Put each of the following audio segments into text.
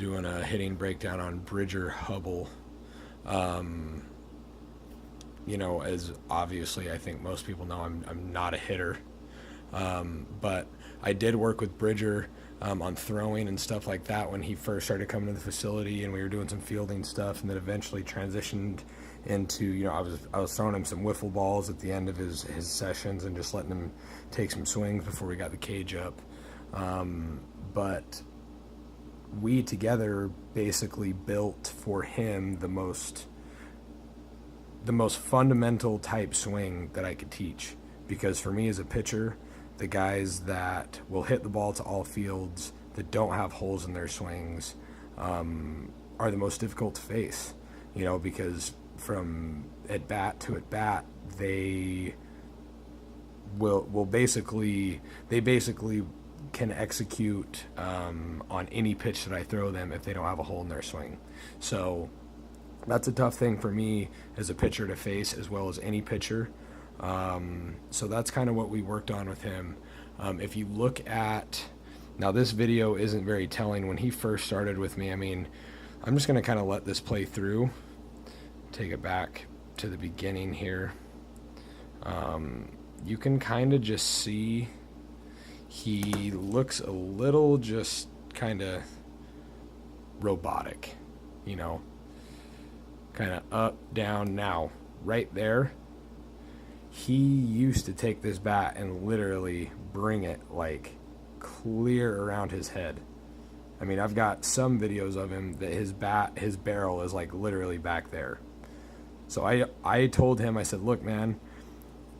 doing a hitting breakdown on Bridger Hubble. Um, as obviously I think most people know, I'm not a hitter, but I did work with Bridger on throwing and stuff like that when he first started coming to the facility, and we were doing some fielding stuff, and then eventually transitioned into, I was throwing him some wiffle balls at the end of his sessions and just letting him take some swings before we got the cage up. But we together basically built for him the most fundamental type swing that I could teach, because for me as a pitcher, the guys that will hit the ball to all fields that don't have holes in their swings are the most difficult to face, because from at bat to at bat, they will basically can execute on any pitch that I throw them if they don't have a hole in their swing. So that's a tough thing for me as a pitcher to face, as well as any pitcher. So that's kind of what we worked on with him. If you look at, now this video isn't very telling. When he first started with me, I'm just going to kind of let this play through, take it back to the beginning here. You can kind of just see he looks a little just kind of robotic, kind of up, down. Now, right there, he used to take this bat and literally bring it like clear around his head. I've got some videos of him that his barrel is like literally back there. So I told him, I said, look, man,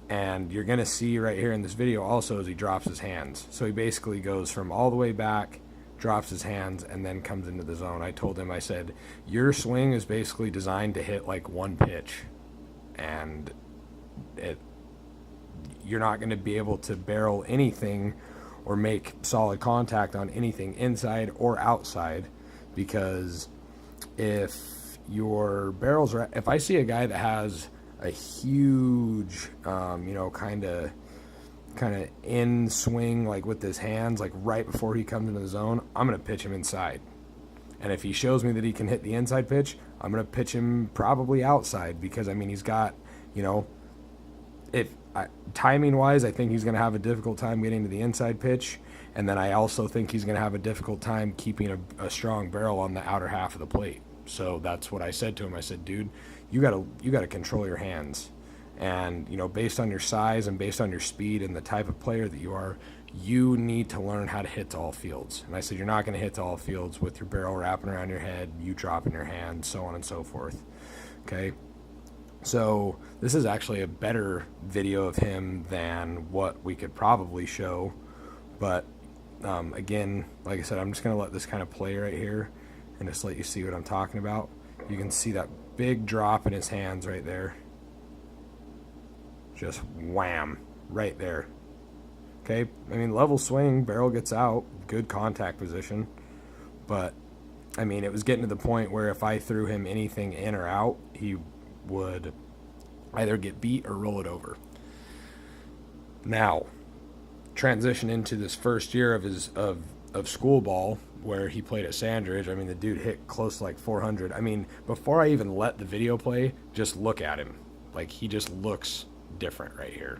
and you're going to see right here in this video also as he drops his hands. So he basically goes from all the way back, drops his hands, and then comes into the zone. I told him, I said, your swing is basically designed to hit like one pitch, and you're not going to be able to barrel anything or make solid contact on anything inside or outside, because if your barrels are, if I see a guy that has a huge kind of in swing, like with his hands, like right before he comes into the zone, I'm going to pitch him inside. And if he shows me that he can hit the inside pitch, I'm going to pitch him probably outside, because he's got, timing wise, I think he's going to have a difficult time getting to the inside pitch. And then I also think he's going to have a difficult time keeping a strong barrel on the outer half of the plate. So that's what I said to him. I said, dude, you gotta control your hands. And, based on your size and based on your speed and the type of player that you are, you need to learn how to hit to all fields. And I said, you're not going to hit to all fields with your barrel wrapping around your head, you dropping your hand, so on and so forth. Okay. So this is actually a better video of him than what we could probably show. But again, like I said, I'm just going to let this kind of play right here and just let you see what I'm talking about. You can see that big drop in his hands right there. Just wham, right there. Okay, level swing, barrel gets out, good contact position. But, it was getting to the point where if I threw him anything in or out, he would either get beat or roll it over. Now, transition into this first year of his of school ball, where he played at Sandridge. The dude hit close to like 400. Before I even let the video play, just look at him. Like, he just looks different right here,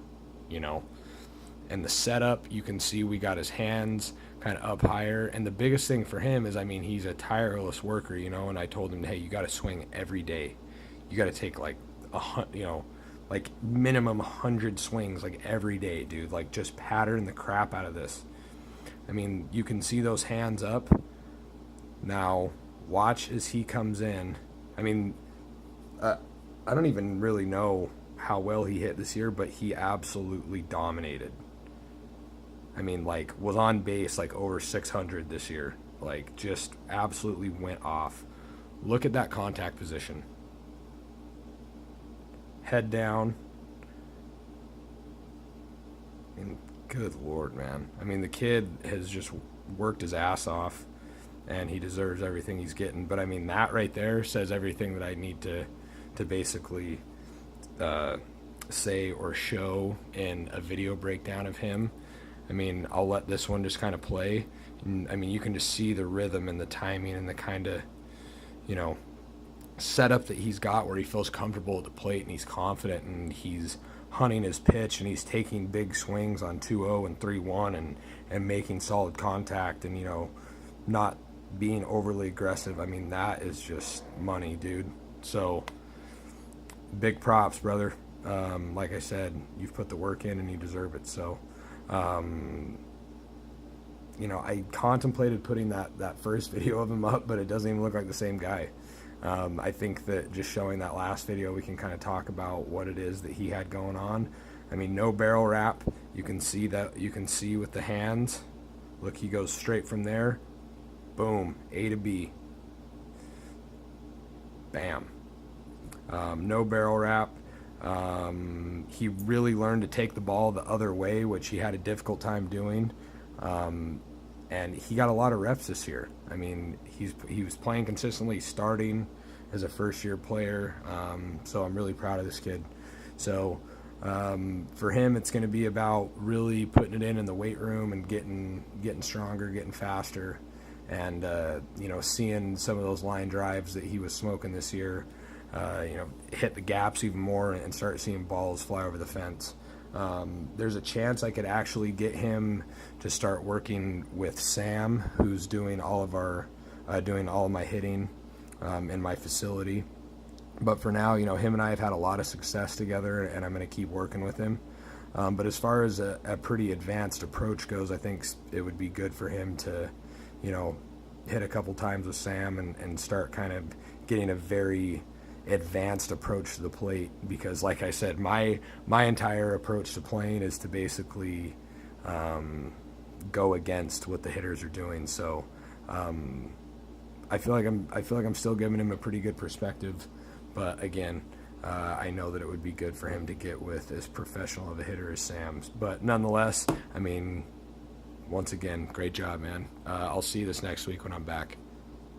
And the setup, you can see we got his hands kind of up higher. And the biggest thing for him is, he's a tireless worker, and I told him, hey, you got to swing every day. You got to take like like minimum 100 swings like every day, dude. Like, just pattern the crap out of this. You can see those hands up. Now, watch as he comes in. I don't even really know how well he hit this year, but he absolutely dominated. Was on base like over 600 this year. Like, just absolutely went off. Look at that contact position. Head down. Good Lord, man. The kid has just worked his ass off, and he deserves everything he's getting. But, that right there says everything that I need to basically say or show in a video breakdown of him. I'll let this one just kind of play. And, I mean, you can just see the rhythm and the timing and the kind of, you know, setup that he's got where he feels comfortable at the plate and he's confident and he's hunting his pitch and he's taking big swings on 2-0 and 3-1 and making solid contact and, you know, not being overly aggressive. I mean, that is just money, dude. So big props, brother. Like I said, you've put the work in and you deserve it. So, you know, I contemplated putting that first video of him up, but it doesn't even look like the same guy. I think that just showing that last video, we can kind of talk about what it is that he had going on. I mean, no barrel wrap. You can see that. You can see with the hands. Look, he goes straight from there. Boom, A to B. Bam. No barrel wrap. He really learned to take the ball the other way, which he had a difficult time doing. And he got a lot of reps this year. I mean, he was playing consistently, starting as a first-year player. So I'm really proud of this kid. So for him, it's going to be about really putting it in the weight room and getting stronger, getting faster, and you know, seeing some of those line drives that he was smoking this year. You know, hit the gaps even more and start seeing balls fly over the fence. There's a chance I could actually get him to start working with Sam, who's doing all of my hitting in my facility. But for now, you know, him and I have had a lot of success together, and I'm going to keep working with him. But as far as a pretty advanced approach goes, I think it would be good for him to, you know, hit a couple times with Sam and start kind of getting a very advanced approach to the plate, because like I said, my entire approach to playing is to basically go against what the hitters are doing. So I feel like I'm still giving him a pretty good perspective, but again, I know that it would be good for him to get with as professional of a hitter as Sam's. But nonetheless, I mean, once again, great job, man. I'll see you this next week when I'm back.